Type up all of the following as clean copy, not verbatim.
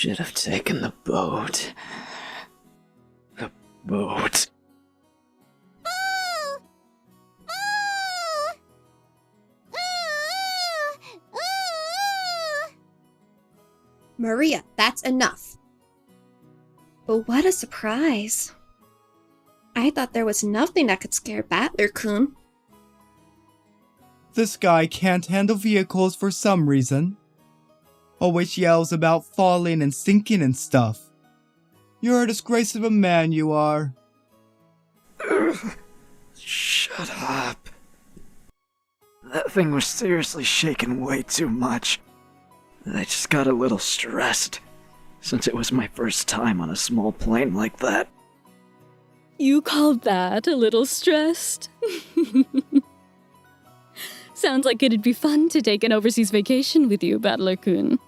should have taken the boat. The boat. Maria, that's enough. But what a surprise. I thought there was nothing that could scare Battler-kun. This guy can't handle vehicles for some reason. Always yells about falling and sinking and stuff. You're a disgrace of a man, you are. Shut up. That thing was seriously shaking way too much. I just got a little stressed, since it was my first time on a small plane like that. You called that a little stressed? Sounds like it'd be fun to take an overseas vacation with you, Battler-kun.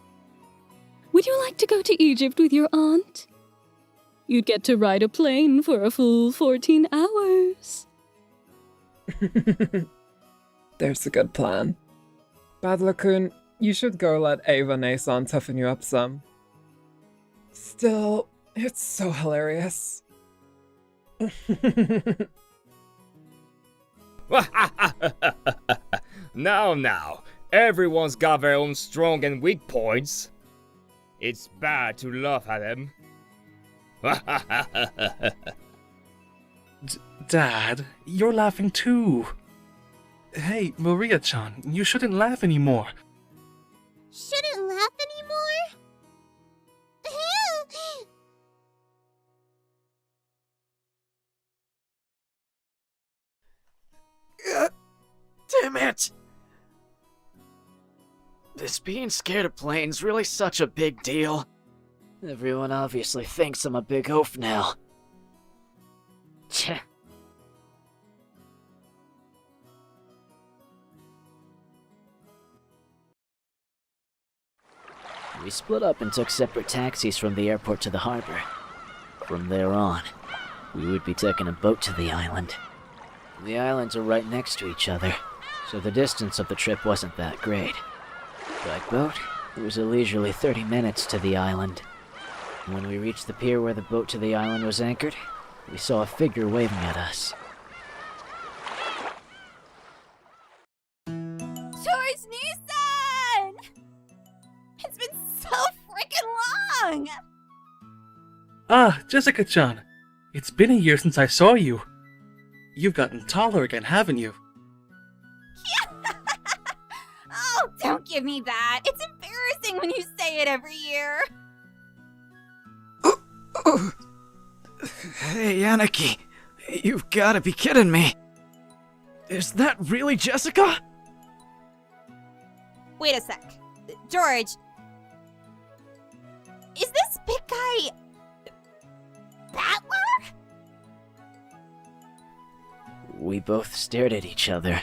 Would you like to go to Egypt with your aunt? You'd get to ride a plane for a full 14 hours. There's a good plan. Battler-kun, you should go let Eva-san toughen you up some. Still, it's so hilarious. Now, everyone's got their own strong and weak points. It's bad to laugh at them. Dad, you're laughing too. Hey, Maria-chan, you shouldn't laugh anymore. Shouldn't laugh anymore? Damn it! Is being scared of planes really such a big deal? Everyone obviously thinks I'm a big oaf now. Tch. We split up and took separate taxis from the airport to the harbor. From there on, we would be taking a boat to the island. The islands are right next to each other, so the distance of the trip wasn't that great. By boat, it was a leisurely 30 minutes to the island. When we reached the pier where the boat to the island was anchored, we saw a figure waving at us. Nissan! It's been so freaking long! Ah, Jessica-chan. It's been a year since I saw you. You've gotten taller again, haven't you? Oh, don't give me that. It's embarrassing when you say it every year. Hey, Aniki. You've gotta be kidding me. Is that really Jessica? Wait a sec. George. Is this big guy... Battler? We both stared at each other.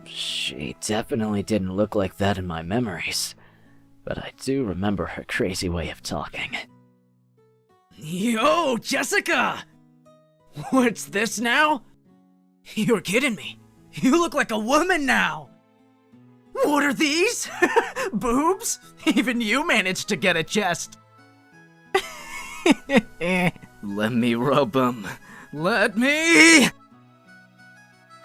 She definitely didn't look like that in my memories, but I do remember her crazy way of talking. Yo, Jessica! What's this now? You're kidding me. You look like a woman now! What are these? Boobs? Even you managed to get a chest. Let me rub 'em. Let me!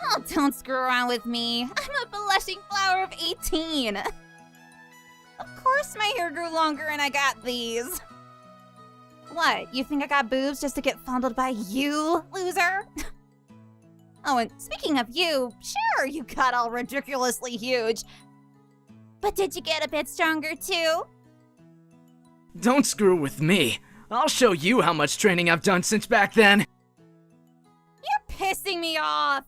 Oh, don't screw around with me. I'm a blushing flower of 18. Of course my hair grew longer and I got these. What, you think I got boobs just to get fondled by you, loser? Oh, and speaking of you, sure, you got all ridiculously huge. But did you get a bit stronger too? Don't screw with me. I'll show you how much training I've done since back then. You're pissing me off.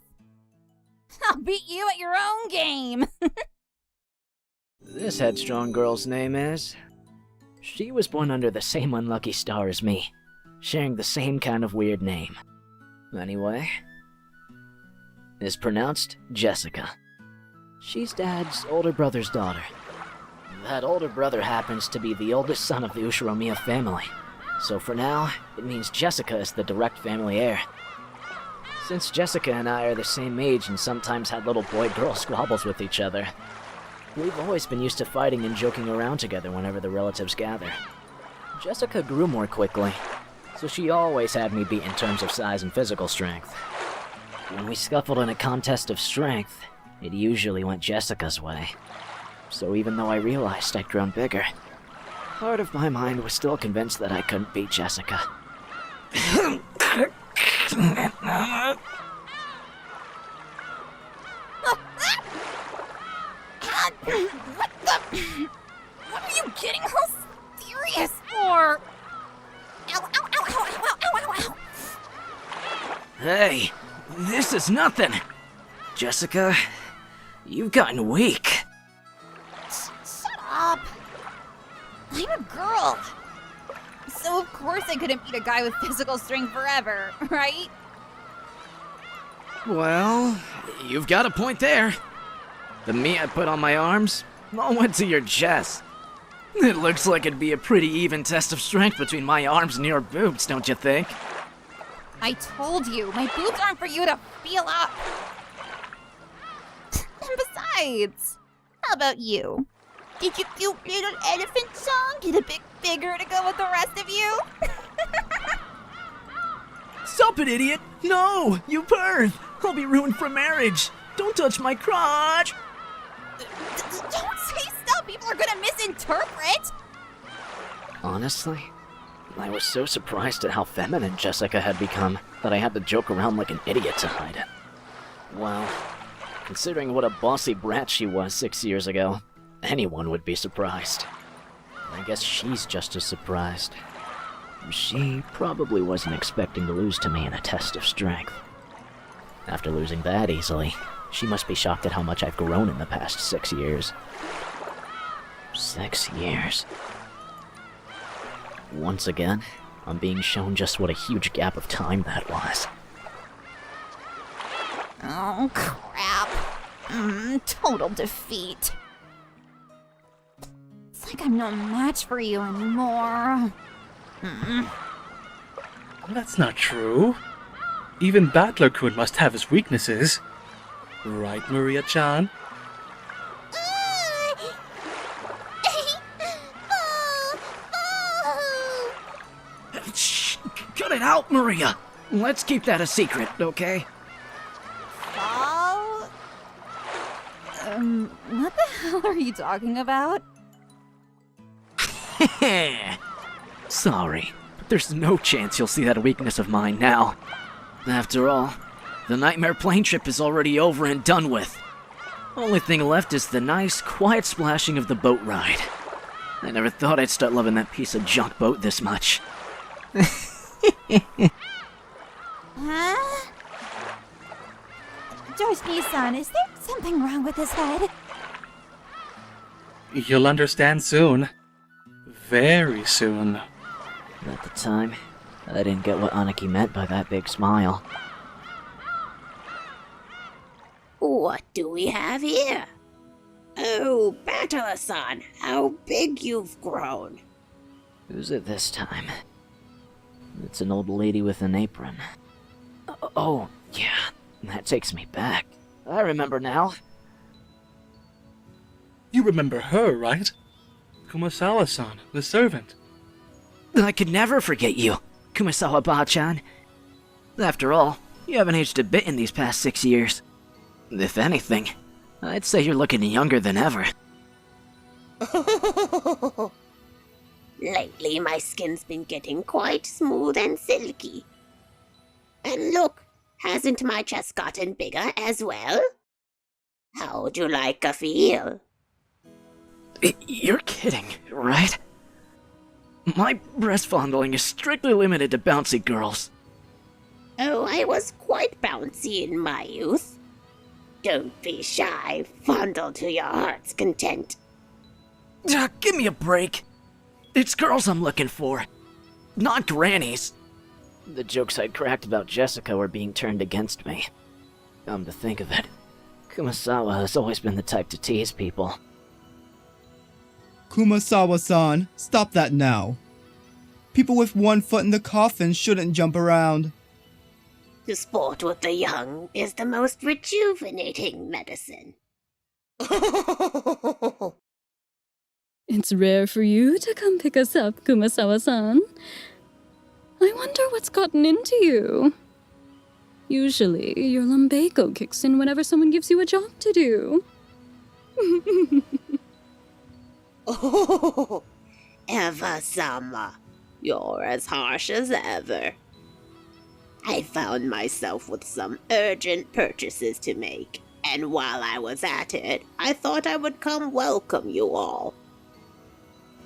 I'll beat you at your own game. This headstrong girl's name is... She was born under the same unlucky star as me, sharing the same kind of weird name. Anyway, it's pronounced Jessica. She's Dad's older brother's daughter. That older brother happens to be the oldest son of the Ushiromiya family, so for now, it means Jessica is the direct family heir. Since Jessica and I are the same age and sometimes had little boy-girl squabbles with each other, We've always been used to fighting and joking around together whenever the relatives gather. Jessica grew more quickly, so she always had me beat in terms of size and physical strength. When we scuffled in a contest of strength, it usually went Jessica's way. So even though I realized I'd grown bigger, part of my mind was still convinced that I couldn't beat Jessica. What are you getting all serious for? Ow, ow, ow, ow, ow, ow, ow, ow. Hey, this is nothing. Jessica, you've gotten weak. Shut up. I'm a girl. So of course I couldn't beat a guy with physical strength forever, right? Well, you've got a point there. The meat I put on my arms all went to your chest. It looks like it'd be a pretty even test of strength between my arms and your boobs, don't you think? I told you, my boobs aren't for you to feel up. And besides, how about you? Did your cute little elephant song get a bit bigger to go with the rest of you? Stop it, idiot! No! You perv! I'll be ruined for marriage! Don't touch my crotch! Don't say stuff people are gonna misinterpret! Honestly, I was so surprised at how feminine Jessica had become that I had to joke around like an idiot to hide it. Well, considering what a bossy brat she was 6 years ago, anyone would be surprised. I guess she's just as surprised. She probably wasn't expecting to lose to me in a test of strength. After losing that easily, she must be shocked at how much I've grown in the past 6 years. 6 years. Once again, I'm being shown just what a huge gap of time that was. Oh, crap. Total defeat. It's like I'm no match for you anymore. That's not true. Even Battler-kun must have his weaknesses. Right, Maria-chan? Shh! Cut it out, Maria! Let's keep that a secret, okay? Fall? What the hell are you talking about? Sorry, but there's no chance you'll see that weakness of mine now. After all, the nightmare plane trip is already over and done with. Only thing left is the nice, quiet splashing of the boat ride. I never thought I'd start loving that piece of junk boat this much. Huh? Joshi-san, is there something wrong with his head? You'll understand soon. Very soon. At the time, I didn't get what Aniki meant by that big smile. What do we have here? Oh, Battler-san, how big you've grown. Who's it this time? It's an old lady with an apron. Oh, yeah, that takes me back. I remember now. You remember her, right? Kumasawa-san, the servant. I could never forget you, Kumasawa-ba-chan. After all, you haven't aged a bit in these past 6 years. If anything, I'd say you're looking younger than ever. Lately, my skin's been getting quite smooth and silky. And look, hasn't my chest gotten bigger as well? How'd you like a feel? You're kidding, right? My breast fondling is strictly limited to bouncy girls. Oh, I was quite bouncy in my youth. Don't be shy, fondle to your heart's content. Give me a break. It's girls I'm looking for, not grannies. The jokes I'd cracked about Jessica were being turned against me. Come to think of it, Kumasawa has always been the type to tease people. Kumasawa-san, stop that now. People with one foot in the coffin shouldn't jump around. To sport with the young is the most rejuvenating medicine. It's rare for you to come pick us up, Kumasawa-san. I wonder what's gotten into you. Usually, your lumbago kicks in whenever someone gives you a job to do. Oh, Eva-sama, you're as harsh as ever. I found myself with some urgent purchases to make, and while I was at it, I thought I would come welcome you all.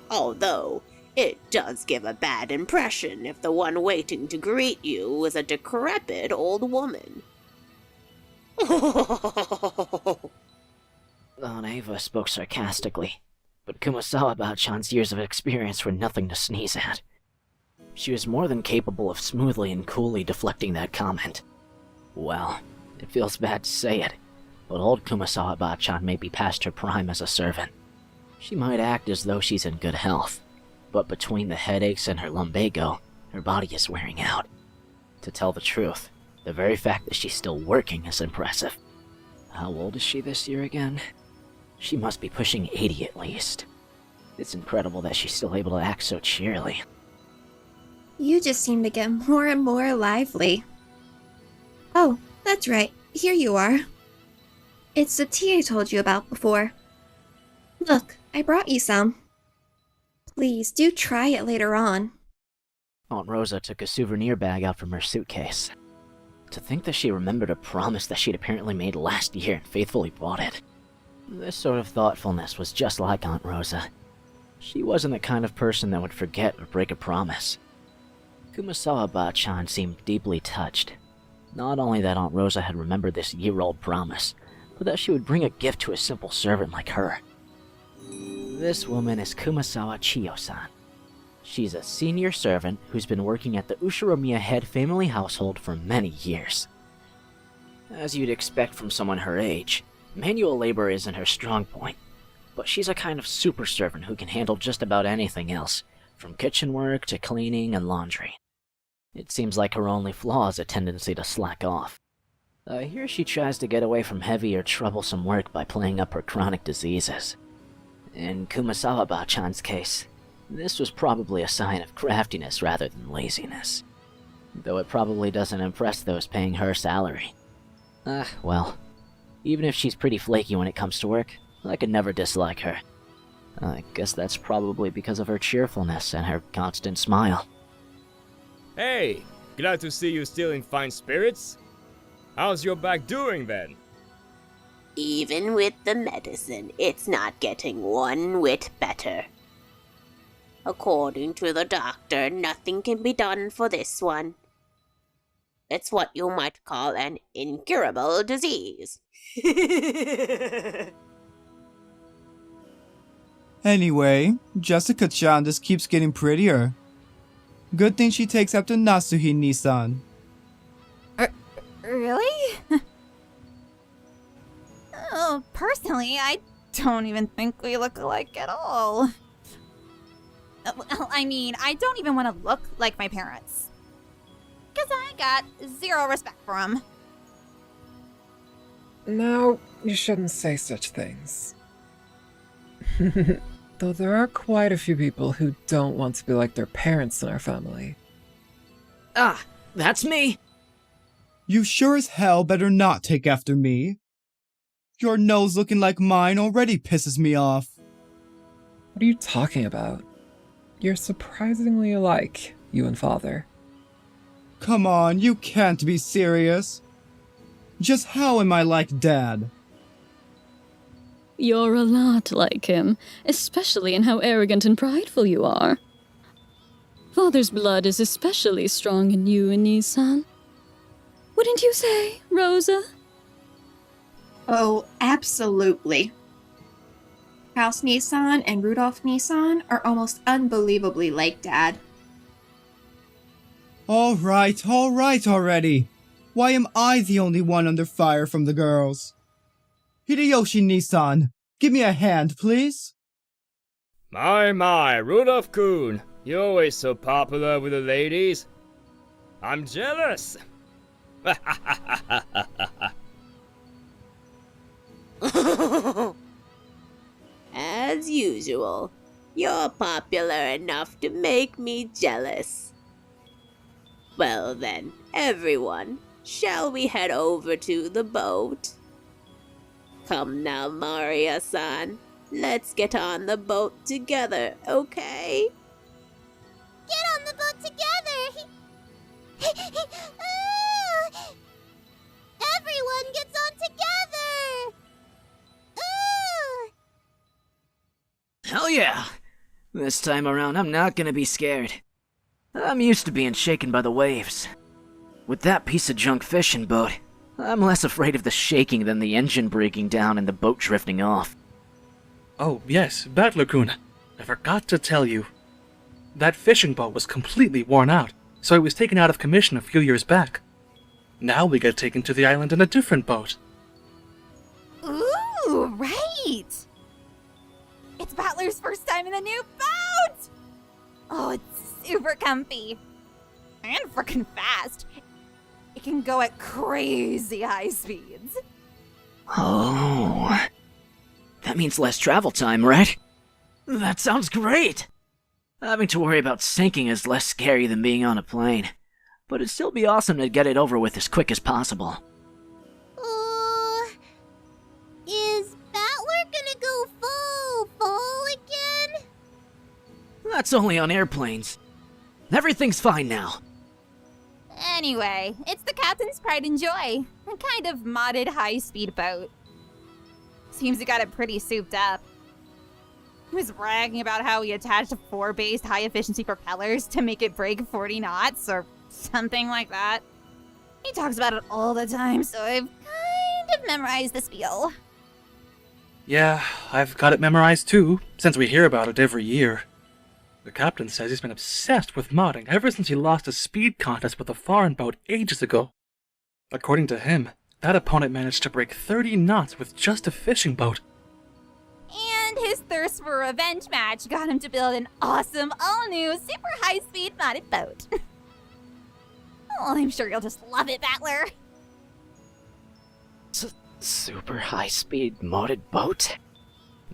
Although, it does give a bad impression if the one waiting to greet you is a decrepit old woman. Aunt Eva spoke sarcastically, but Kumasawa Bao-chan's years of experience were nothing to sneeze at. She was more than capable of smoothly and coolly deflecting that comment. Well, it feels bad to say it, but old Kumasawa Bao-chan may be past her prime as a servant. She might act as though she's in good health, but between the headaches and her lumbago, her body is wearing out. To tell the truth, the very fact that she's still working is impressive. How old is she this year again? She must be pushing 80 at least. It's incredible that she's still able to act so cheerily. You just seem to get more and more lively. Oh, that's right. Here you are. It's the tea I told you about before. Look, I brought you some. Please do try it later on. Aunt Rosa took a souvenir bag out from her suitcase. To think that she remembered a promise that she'd apparently made last year and faithfully bought it. This sort of thoughtfulness was just like Aunt Rosa. She wasn't the kind of person that would forget or break a promise. Kumasawa Bao-chan seemed deeply touched. Not only that Aunt Rosa had remembered this year-old promise, but that she would bring a gift to a simple servant like her. This woman is Kumasawa Chiyo-san. She's a senior servant who's been working at the Ushiromiya head family household for many years. As you'd expect from someone her age, manual labor isn't her strong point, but she's a kind of super servant who can handle just about anything else, from kitchen work to cleaning and laundry. It seems like her only flaw is a tendency to slack off. I hear she tries to get away from heavy or troublesome work by playing up her chronic diseases. In Kumasawa Bao-chan's case, this was probably a sign of craftiness rather than laziness. Though it probably doesn't impress those paying her salary. Well, even if she's pretty flaky when it comes to work, I could never dislike her. I guess that's probably because of her cheerfulness and her constant smile. Hey, glad to see you still in fine spirits. How's your back doing then? Even with the medicine, it's not getting one whit better. According to the doctor, nothing can be done for this one. It's what you might call an incurable disease. Anyway, Jessica-chan just keeps getting prettier. Good thing she takes after Natsuhi-Nisan. Really? Oh, personally, I don't even think we look alike at all. Well, I mean, I don't even want to look like my parents. Because I got zero respect for them. No, you shouldn't say such things. Though there are quite a few people who don't want to be like their parents in our family. Ah, that's me! You sure as hell better not take after me. Your nose looking like mine already pisses me off. What are you talking about? You're surprisingly alike, you and Father. Come on, you can't be serious. Just how am I like Dad? You're a lot like him, especially in how arrogant and prideful you are. Father's blood is especially strong in you and Nisan. Wouldn't you say, Rosa? Oh, absolutely. House Nissan and Rudolf Nissan are almost unbelievably like Dad. Alright already. Why am I the only one under fire from the girls? Hideyoshi Nissan, give me a hand, please. My, Rudolf-kun, you're always so popular with the ladies. I'm jealous. usual. You're popular enough to make me jealous. Well then, everyone, shall we head over to the boat? Come now, Maria-san. Let's get on the boat together, okay? Get on the boat together! Everyone gets on together! Hell yeah! This time around, I'm not gonna be scared. I'm used to being shaken by the waves. With that piece of junk fishing boat, I'm less afraid of the shaking than the engine breaking down and the boat drifting off. Oh, yes, Battler-kun. I forgot to tell you. That fishing boat was completely worn out, so it was taken out of commission a few years back. Now we get taken to the island in a different boat. Ooh, right! It's Battler's first time in the new boat! Oh, it's super comfy. And frickin' fast. It can go at crazy high speeds. Oh. That means less travel time, right? That sounds great! Having to worry about sinking is less scary than being on a plane. But it'd still be awesome to get it over with as quick as possible. Is Battler gonna go full again? That's only on airplanes. Everything's fine now. Anyway, it's the captain's pride and joy. A kind of modded high-speed boat. Seems he got it pretty souped up. He was bragging about how he attached 4-based high-efficiency propellers to make it break 40 knots, or something like that. He talks about it all the time, so I've kind of memorized the spiel. Yeah, I've got it memorized too, since we hear about it every year. The captain says he's been obsessed with modding ever since he lost a speed contest with a foreign boat ages ago. According to him, that opponent managed to break 30 knots with just a fishing boat. And his thirst for a revenge match got him to build an awesome, all-new, super high-speed modded boat. Oh, I'm sure you'll just love it, Battler. Super high-speed modded boat?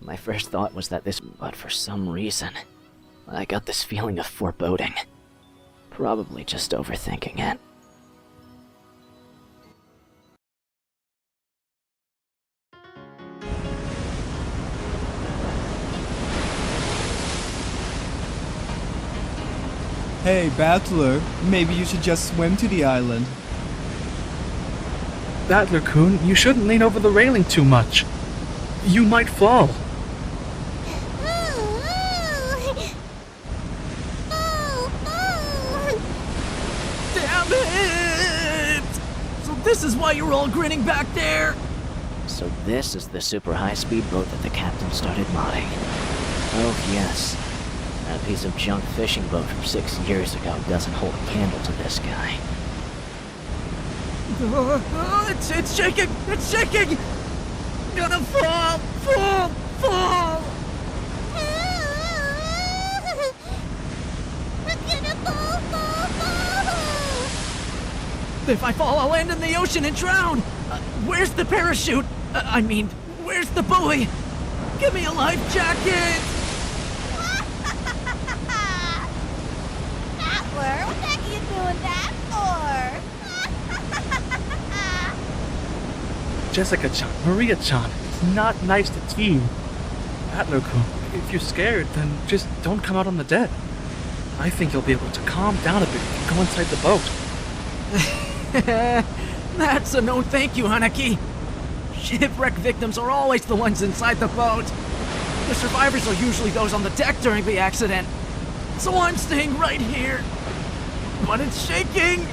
My first thought was that but for some reason, I got this feeling of foreboding. Probably just overthinking it. Hey, Battler, maybe you should just swim to the island. Battler-kun, you shouldn't lean over the railing too much. You might fall. Damn it! So this is why you're all grinning back there? So this is the super high-speed boat that the captain started modding. Oh yes. That piece of junk fishing boat from 6 years ago doesn't hold a candle to this guy. It's shaking! It's shaking! Gonna fall! Fall! We're gonna fall! If I fall, I'll land in the ocean and drown! Where's the parachute? Where's the buoy? Give me a life jacket! Battler, what the heck are you doing that for? Jessica-chan, Maria-chan, it's not nice to team. Battler-kun, if you're scared, then just don't come out on the deck. I think you'll be able to calm down a bit if you go inside the boat. That's a no thank you, Hanaki. Shipwreck victims are always the ones inside the boat. The survivors are usually those on the deck during the accident. So I'm staying right here. But it's shaking.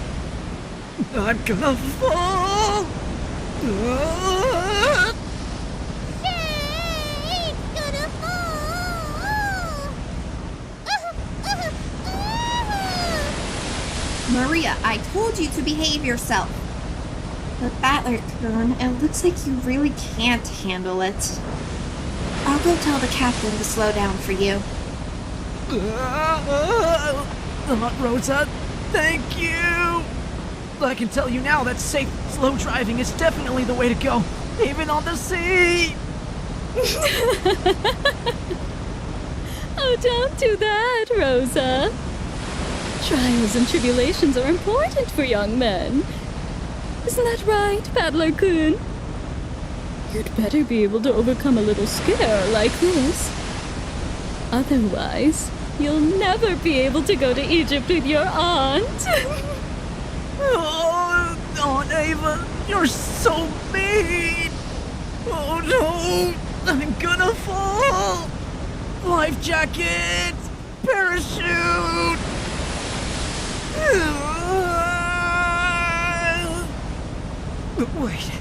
I'm gonna fall. It's gonna fall! Maria, I told you to behave yourself. But Battler-kun, it looks like you really can't handle it. I'll go tell the captain to slow down for you. Rosa, thank you! I can tell you now that safe, slow driving is definitely the way to go, even on the sea! Oh, don't do that, Rosa. Trials and tribulations are important for young men. Isn't that right, Paddler-kun? You'd better be able to overcome a little scare like this. Otherwise, you'll never be able to go to Egypt with your aunt. Oh, Aunt Eva, you're so mean! Oh no, I'm gonna fall! Life jacket! Parachute! Wait,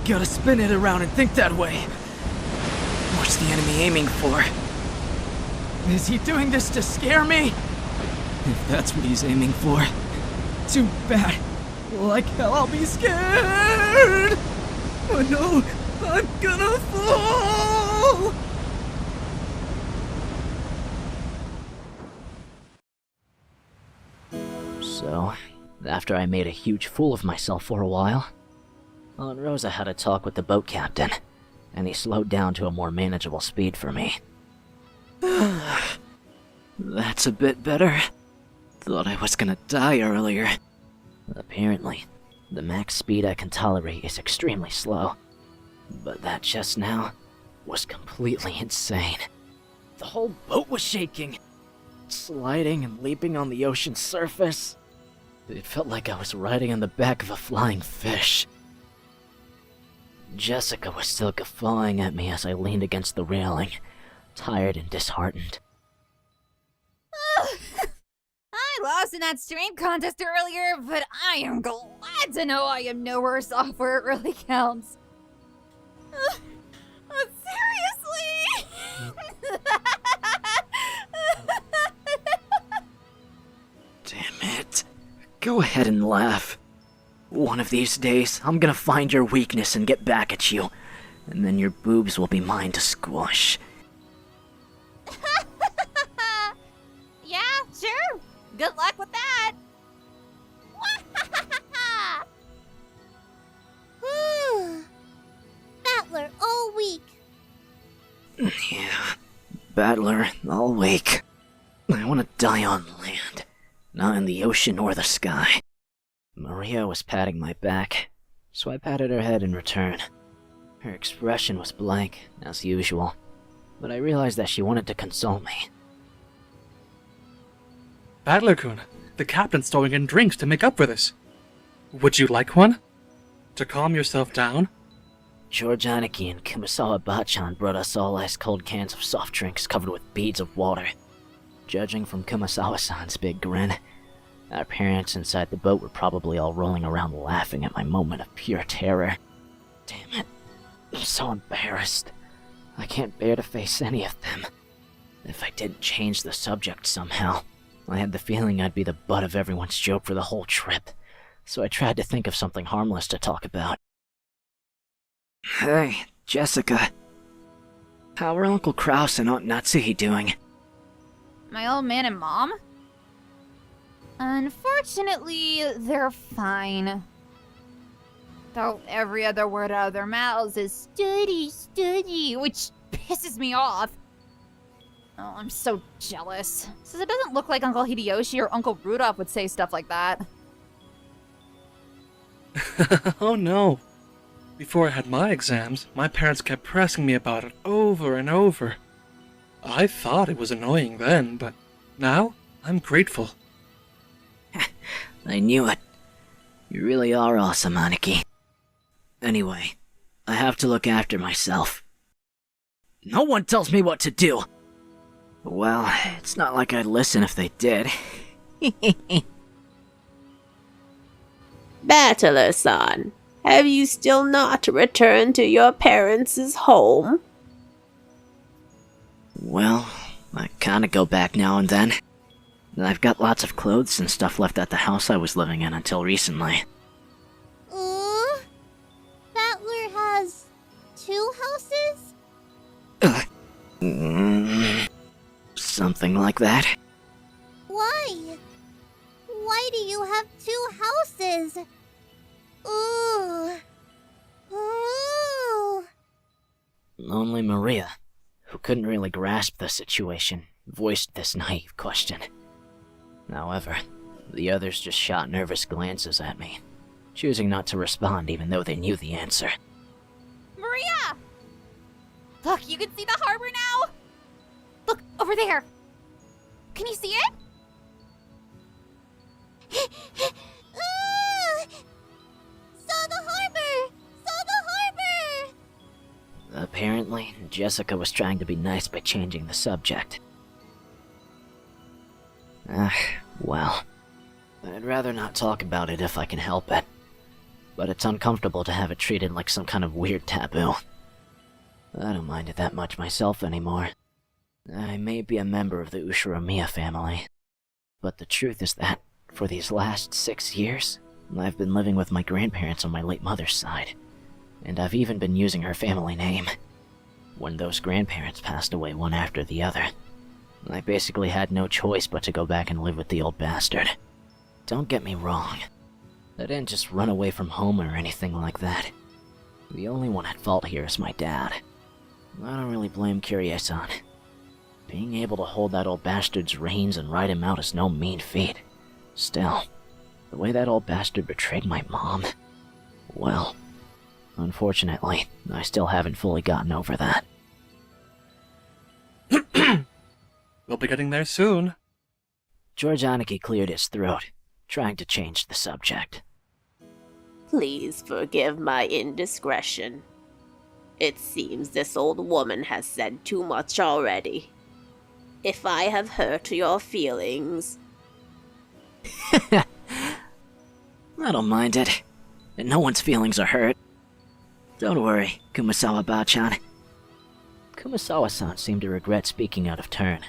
gotta spin it around and think that way. What's the enemy aiming for? Is he doing this to scare me? If that's what he's aiming for, too bad. Like hell, I'll be scared! Oh no, I'm gonna fall! So, after I made a huge fool of myself for a while, Aunt Rosa had a talk with the boat captain, and he slowed down to a more manageable speed for me. That's a bit better. Thought I was gonna die earlier. Apparently, the max speed I can tolerate is extremely slow. But that just now was completely insane. The whole boat was shaking, sliding and leaping on the ocean's surface. It felt like I was riding on the back of a flying fish. Jessica was still guffawing at me as I leaned against the railing, tired and disheartened. I lost in that stream contest earlier, but I am glad to know I am no worse off where it really counts. Seriously? Damn it. Go ahead and laugh. One of these days, I'm gonna find your weakness and get back at you, and then your boobs will be mine to squash. Yeah, sure. Good luck with that. Battler all week. Yeah, battler all week. I want to die on land, not in the ocean or the sky. Maria was patting my back, so I patted her head in return. Her expression was blank, as usual, but I realized that she wanted to console me. Battler-kun, the captain's throwing in drinks to make up for this. Would you like one? To calm yourself down? George Aniki and Kumasawa Bachan brought us all ice-cold cans of soft drinks covered with beads of water. Judging from Kumasawa-san's big grin, our parents inside the boat were probably all rolling around laughing at my moment of pure terror. Damn it, I'm so embarrassed. I can't bear to face any of them. If I didn't change the subject somehow, I had the feeling I'd be the butt of everyone's joke for the whole trip, so I tried to think of something harmless to talk about. Hey, Jessica. How are Uncle Kraus and Aunt Natsuhi doing? My old man and mom? Unfortunately, they're fine. Though every other word out of their mouths is study, which pisses me off. Oh, I'm so jealous. Since it doesn't look like Uncle Hideyoshi or Uncle Rudolf would say stuff like that. Oh no. Before I had my exams, my parents kept pressing me about it over and over. I thought it was annoying then, but now I'm grateful. I knew it. You really are awesome, Aniki. Anyway, I have to look after myself. No one tells me what to do! Well, it's not like I'd listen if they did. Battler-san, have you still not returned to your parents' home? Well, I kinda go back now and then. I've got lots of clothes and stuff left at the house I was living in until recently. Battler has 2 houses? Something like that. Why? Why do you have 2 houses? Ooh. Only Maria, who couldn't really grasp the situation, voiced this naive question. However, the others just shot nervous glances at me, choosing not to respond even though they knew the answer. Maria! Look, you can see the harbor now! Look, over there! Can you see it? Saw the harbor! Saw the harbor! Apparently, Jessica was trying to be nice by changing the subject. Well, I'd rather not talk about it if I can help it. But it's uncomfortable to have it treated like some kind of weird taboo. I don't mind it that much myself anymore. I may be a member of the Ushiromiya family, but the truth is that, for these last 6 years, I've been living with my grandparents on my late mother's side, and I've even been using her family name. When those grandparents passed away one after the other, I basically had no choice but to go back and live with the old bastard. Don't get me wrong, I didn't just run away from home or anything like that. The only one at fault here is my dad. I don't really blame Kyrie-san. Being able to hold that old bastard's reins and ride him out is no mean feat. Still, the way that old bastard betrayed my mom... Well, unfortunately, I still haven't fully gotten over that. We'll be getting there soon. Georgianiki cleared his throat, trying to change the subject. Please forgive my indiscretion. It seems this old woman has said too much already. If I have hurt your feelings... I don't mind it. And no one's feelings are hurt. Don't worry, Kumasawa-ba-chan. Kumasawa-san seemed to regret speaking out of turn.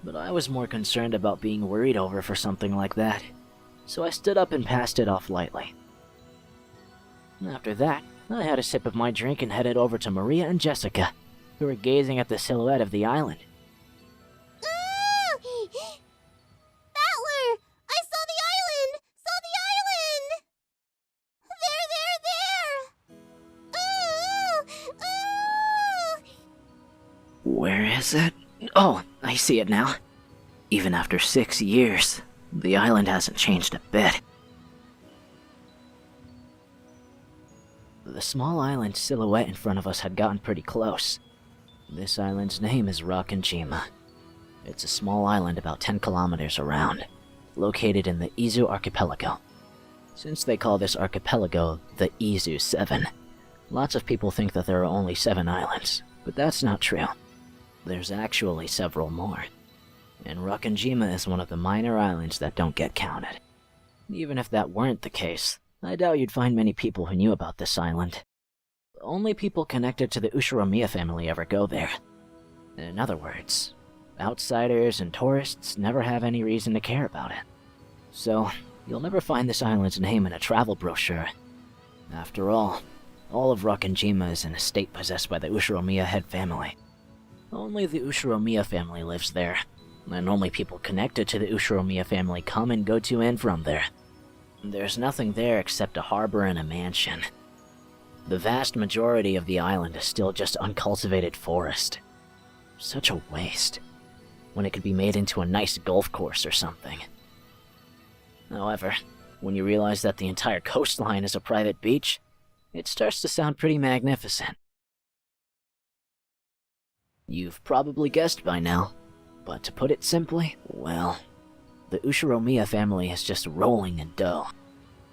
But I was more concerned about being worried over for something like that, so I stood up and passed it off lightly. After that, I had a sip of my drink and headed over to Maria and Jessica, who were gazing at the silhouette of the island. Battler! I saw the island! Saw the island! There! Where is it? Oh, I see it now. Even after 6 years, the island hasn't changed a bit. The small island silhouette in front of us had gotten pretty close. This island's name is Rokkenjima. It's a small island about 10 kilometers around, located in the Izu archipelago. Since they call this archipelago the Izu 7, lots of people think that there are only 7 islands, but that's not true. There's actually several more, and Rokkenjima is one of the minor islands that don't get counted. Even if that weren't the case, I doubt you'd find many people who knew about this island. Only people connected to the Ushiromiya family ever go there. In other words, outsiders and tourists never have any reason to care about it. So, you'll never find this island's name in a travel brochure. After all of Rokkenjima is an estate possessed by the Ushiromiya head family. Only the Ushiromiya family lives there, and only people connected to the Ushiromiya family come and go to and from there. There's nothing there except a harbor and a mansion. The vast majority of the island is still just uncultivated forest. Such a waste, when it could be made into a nice golf course or something. However, when you realize that the entire coastline is a private beach, it starts to sound pretty magnificent. You've probably guessed by now, but to put it simply, well, the Ushiromiya family is just rolling in dough.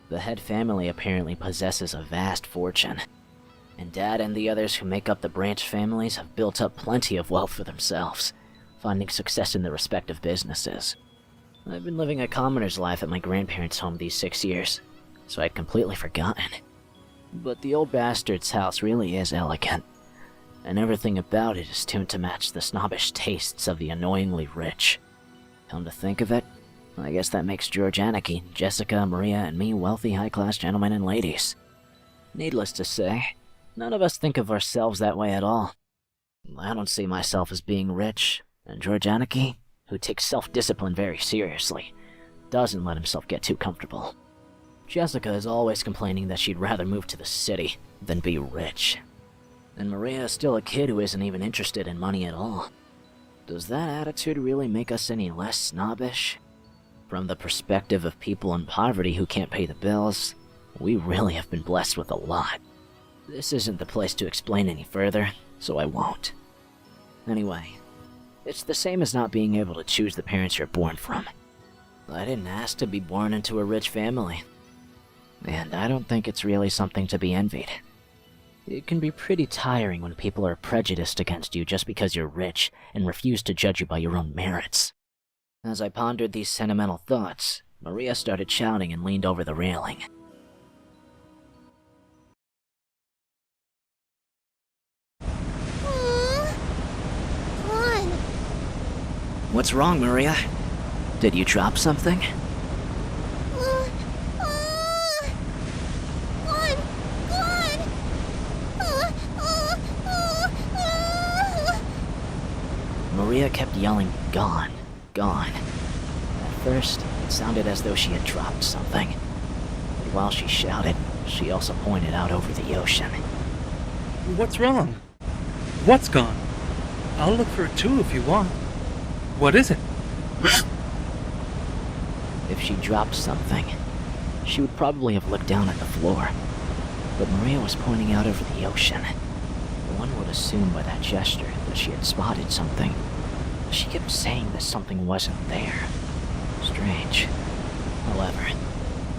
The head family apparently possesses a vast fortune, and Dad and the others who make up the branch families have built up plenty of wealth for themselves, finding success in their respective businesses. I've been living a commoner's life at my grandparents' home these 6 years, so I'd completely forgotten. But the old bastard's house really is elegant, and everything about it is tuned to match the snobbish tastes of the annoyingly rich. Come to think of it, I guess that makes Georgianiki, Jessica, Maria, and me wealthy high-class gentlemen and ladies. Needless to say, none of us think of ourselves that way at all. I don't see myself as being rich, and Georgianiki, who takes self-discipline very seriously, doesn't let himself get too comfortable. Jessica is always complaining that she'd rather move to the city than be rich. And Maria is still a kid who isn't even interested in money at all. Does that attitude really make us any less snobbish? From the perspective of people in poverty who can't pay the bills, we really have been blessed with a lot. This isn't the place to explain any further, so I won't. Anyway, it's the same as not being able to choose the parents you're born from. I didn't ask to be born into a rich family, and I don't think it's really something to be envied. It can be pretty tiring when people are prejudiced against you just because you're rich and refuse to judge you by your own merits. As I pondered these sentimental thoughts, Maria started shouting and leaned over the railing. What's wrong, Maria? Did you drop something? Maria kept yelling, "Gone, gone." At first, it sounded as though she had dropped something. But while she shouted, she also pointed out over the ocean. What's wrong? What's gone? I'll look for it too if you want. What is it? If she dropped something, she would probably have looked down at the floor. But Maria was pointing out over the ocean. One would assume by that gesture that she had spotted something. She kept saying that something wasn't there. Strange. However,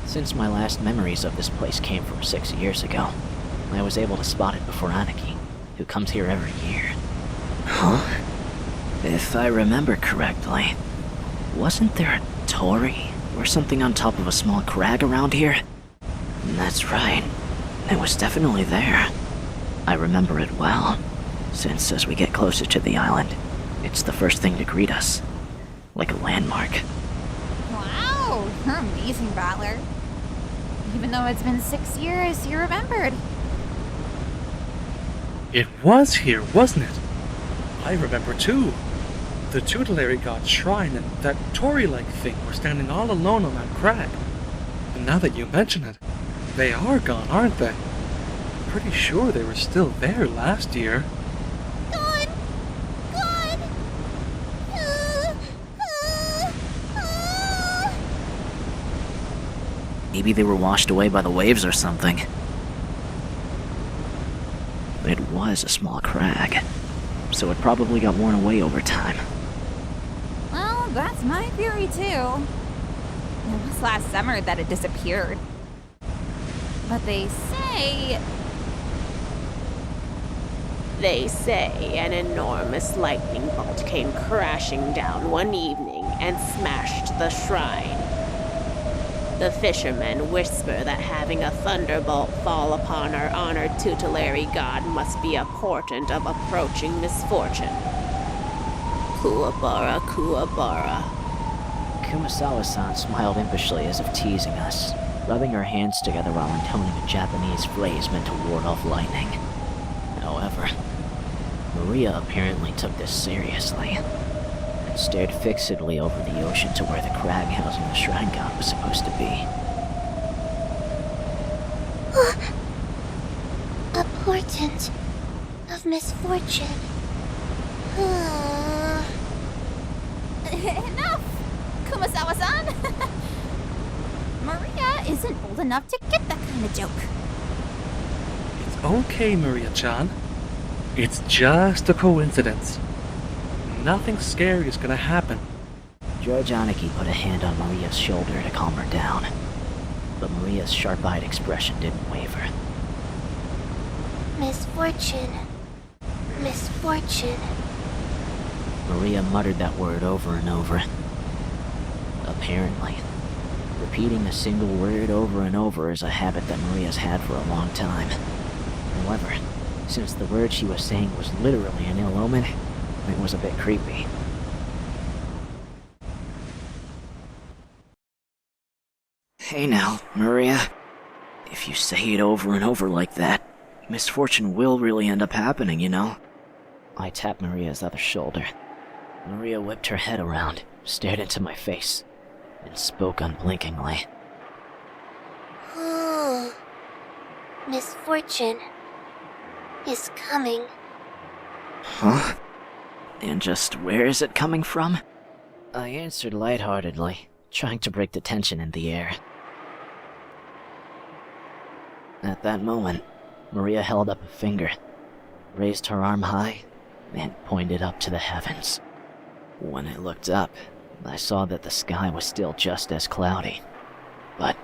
since my last memories of this place came from 6 years ago, I was able to spot it before Aniki, who comes here every year. Huh? If I remember correctly, wasn't there a torii or something on top of a small crag around here? That's right. It was definitely there. I remember it well, since as we get closer to the island, it's the first thing to greet us, like a landmark. Wow, you're amazing, Battler. Even though it's been 6 years, you remembered. It was here, wasn't it? I remember too. The tutelary god's shrine and that torii-like thing were standing all alone on that crag. And now that you mention it, they are gone, aren't they? I'm pretty sure they were still there last year. Gone! Gone! Maybe they were washed away by the waves or something. It was a small crag, so it probably got worn away over time. Well, that's my theory too. It was last summer that it disappeared. But they say an enormous lightning bolt came crashing down one evening and smashed the shrine. The fishermen whisper that having a thunderbolt fall upon our honored tutelary god must be a portent of approaching misfortune. Kuwabara, Kuwabara. Kumasawa-san smiled impishly as if teasing us, rubbing her hands together while intoning a Japanese phrase meant to ward off lightning. However, Maria apparently took this seriously, and stared fixedly over the ocean to where the crag housing the shrine god was supposed to be. A portent of misfortune. Enough! Kumasawa-san! Maria isn't old enough to get that kind of joke. It's okay, Maria-chan. It's just a coincidence. Nothing scary is gonna happen. George Aniki put a hand on Maria's shoulder to calm her down, but Maria's sharp-eyed expression didn't waver. Misfortune. Misfortune. Maria muttered that word over and over. Apparently, repeating a single word over and over is a habit that Maria's had for a long time. However, since the word she was saying was literally an ill omen, it was a bit creepy. Hey now, Maria. If you say it over and over like that, misfortune will really end up happening, you know? I tapped Maria's other shoulder. Maria whipped her head around, stared into my face, and spoke unblinkingly. Misfortune is coming. Huh? And just where is it coming from? I answered lightheartedly, trying to break the tension in the air. At that moment, Maria held up a finger, raised her arm high, and pointed up to the heavens. When I looked up, I saw that the sky was still just as cloudy, but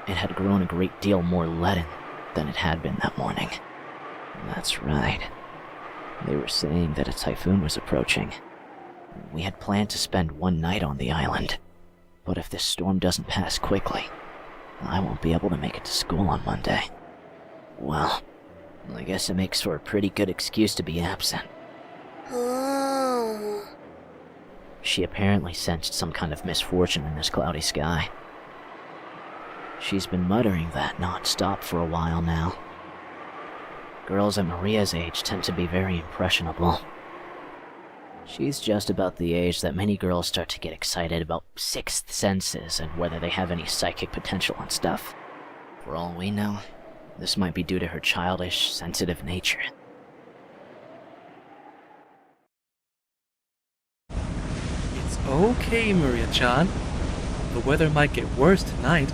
it had grown a great deal more leaden than it had been that morning. That's right. They were saying that a typhoon was approaching. We had planned to spend one night on the island, but if this storm doesn't pass quickly, I won't be able to make it to school on Monday. Well, I guess it makes for a pretty good excuse to be absent. Oh. She apparently sensed some kind of misfortune in this cloudy sky. She's been muttering that non-stop for a while now. Girls at Maria's age tend to be very impressionable. She's just about the age that many girls start to get excited about sixth senses and whether they have any psychic potential and stuff. For all we know, this might be due to her childish, sensitive nature. It's okay, Maria-chan. The weather might get worse tonight,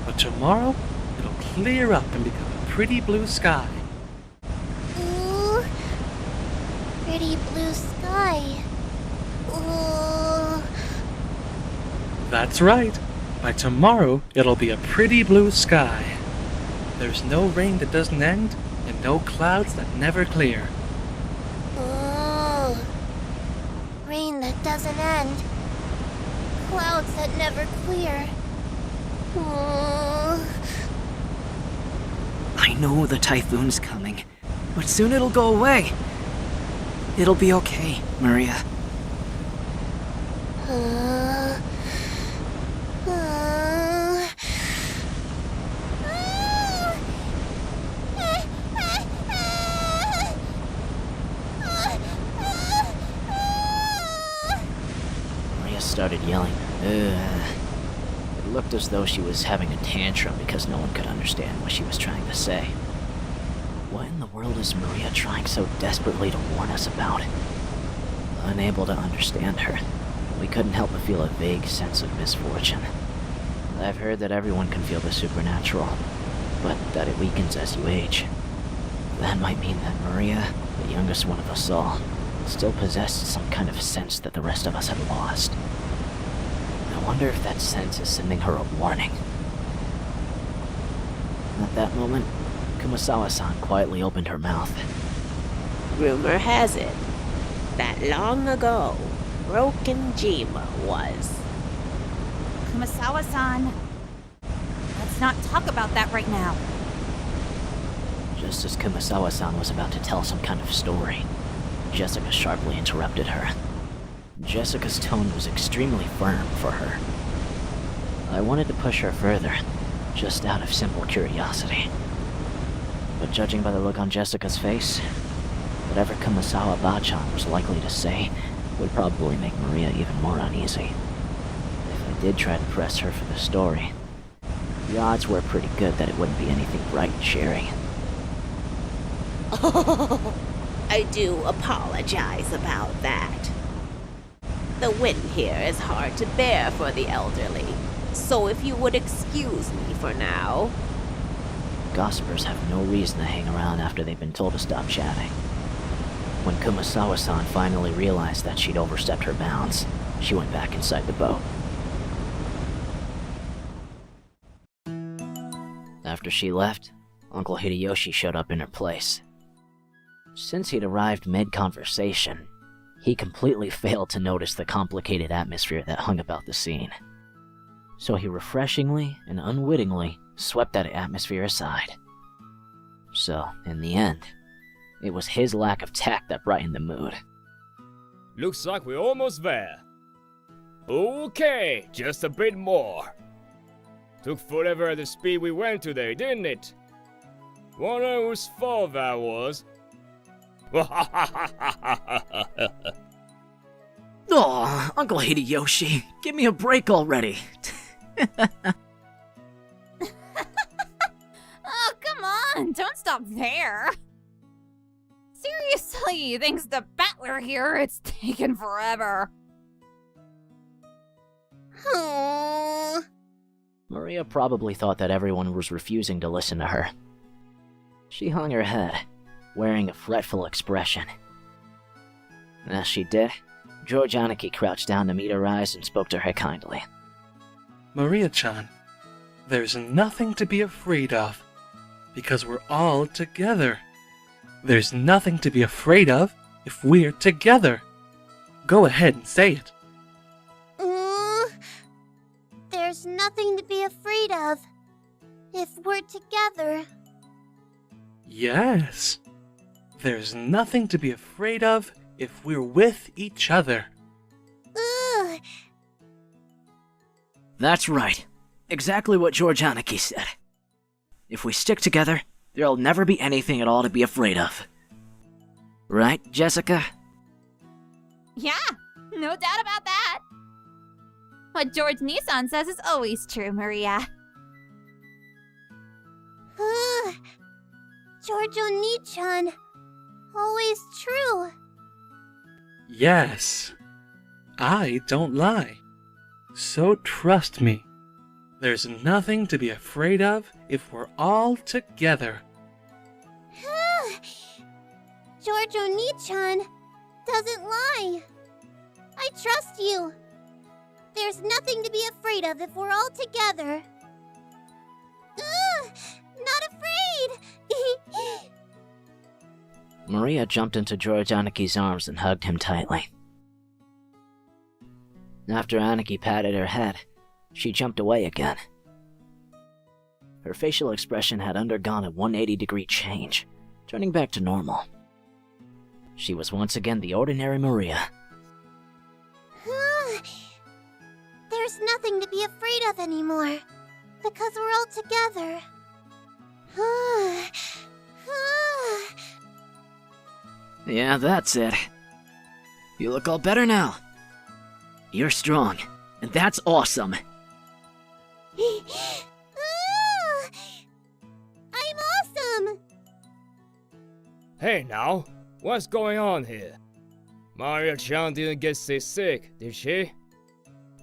but tomorrow it'll clear up and become a pretty blue sky. Ooh. Pretty blue sky. Ooh. That's right. By tomorrow, it'll be a pretty blue sky. There's no rain that doesn't end, and no clouds that never clear. Ooh. Rain that doesn't end. Clouds that never clear. Ooh. I know the typhoon's coming, but soon it'll go away. It'll be okay, Maria. Maria started yelling, "Ugh." It looked as though she was having a tantrum because no one could understand what she was trying to say. What in the world is Maria trying so desperately to warn us about? Unable to understand her, we couldn't help but feel a vague sense of misfortune. I've heard that everyone can feel the supernatural, but that it weakens as you age. That might mean that Maria, the youngest one of us all, still possessed some kind of sense that the rest of us had lost. I wonder if that sense is sending her a warning. At that moment, Kumasawa-san quietly opened her mouth. Rumor has it that long ago, Rokkenjima was. Kumasawa-san, let's not talk about that right now. Just as Kumasawa-san was about to tell some kind of story, Jessica sharply interrupted her. Jessica's tone was extremely firm for her. I wanted to push her further, just out of simple curiosity. But judging by the look on Jessica's face, whatever Kumasawa-bachan was likely to say would probably make Maria even more uneasy. If I did try to press her for the story, the odds were pretty good that it wouldn't be anything bright and cheery. Oh, I do apologize about that. The wind here is hard to bear for the elderly, so if you would excuse me for now. Gossipers have no reason to hang around after they've been told to stop chatting. When Kumasawa-san finally realized that she'd overstepped her bounds, she went back inside the boat. After she left, Uncle Hideyoshi showed up in her place. Since he'd arrived mid-conversation, he completely failed to notice the complicated atmosphere that hung about the scene. So he refreshingly and unwittingly swept that atmosphere aside. So, in the end, it was his lack of tact that brightened the mood. Looks like we're almost there. Okay, just a bit more. Took forever at the speed we went today, didn't it? Wonder whose fault that was. Aw, Uncle Hideyoshi, give me a break already. Oh, come on, don't stop there. Seriously, thanks to Battler here, it's taken forever. Aww. Maria probably thought that everyone was refusing to listen to her. She hung her head, wearing a fretful expression. As she did, George Aniki crouched down to meet her eyes and spoke to her kindly. Maria-chan, there's nothing to be afraid of, because we're all together. There's nothing to be afraid of if we're together. Go ahead and say it. There's nothing to be afraid of if we're together. Yes. There's nothing to be afraid of if we're with each other. Ugh. That's right. Exactly what George Aniki said. If we stick together, there'll never be anything at all to be afraid of. Right, Jessica? Yeah, no doubt about that. What George Nissan says is always true, Maria. Giorgio Nichan. Always true. Yes. I don't lie. So trust me. There's nothing to be afraid of if we're all together. Giorgio Nichan doesn't lie. I trust you. There's nothing to be afraid of if we're all together. Not afraid! Maria jumped into George Aniki's arms and hugged him tightly. After Aniki patted her head, she jumped away again. Her facial expression had undergone a 180-degree change, turning back to normal. She was once again the ordinary Maria. There's nothing to be afraid of anymore, because we're all together. Yeah, that's it. You look all better now. You're strong, and that's awesome. I'm awesome! Hey now, what's going on here? Maria-chan didn't get sick, did she?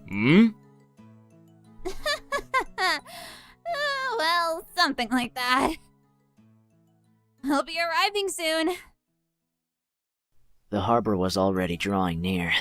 Hmm? Well, something like that. I'll be arriving soon. The harbor was already drawing near.